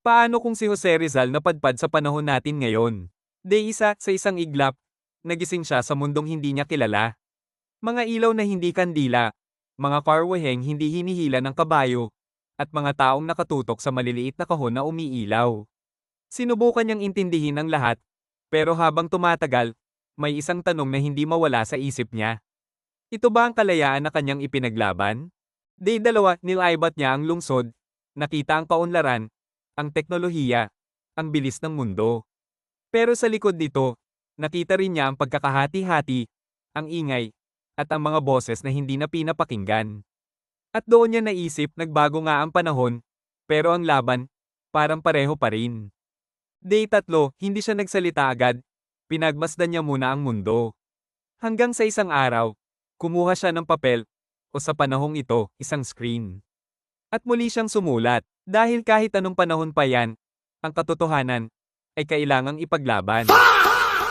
Paano kung si Jose Rizal napadpad sa panahon natin ngayon? Day isa, sa isang iglap, nagising siya sa mundong hindi niya kilala. Mga ilaw na hindi kandila, mga karwaheng hindi hinihila ng kabayo, at mga taong nakatutok sa maliliit na kahon na umiilaw. Sinubukan niyang intindihin ang lahat, pero habang tumatagal, may isang tanong na hindi mawala sa isip niya. Ito ba ang kalayaan na kanyang ipinaglaban? Day dalawa, nilaibat niya ang lungsod, nakita ang kaunlaran, ang teknolohiya, ang bilis ng mundo. Pero sa likod nito, nakita rin niya ang pagkakahati-hati, ang ingay, at ang mga boses na hindi na pinapakinggan. At doon niya naisip nagbago nga ang panahon, pero ang laban, parang pareho pa rin. Day tatlo, hindi siya nagsalita agad, pinagmasdan niya muna ang mundo. Hanggang sa isang araw, kumuha siya ng papel, o sa panahong ito, isang screen. At muli siyang sumulat, dahil kahit anong panahon pa yan, ang katotohanan, ay kailangang ipaglaban.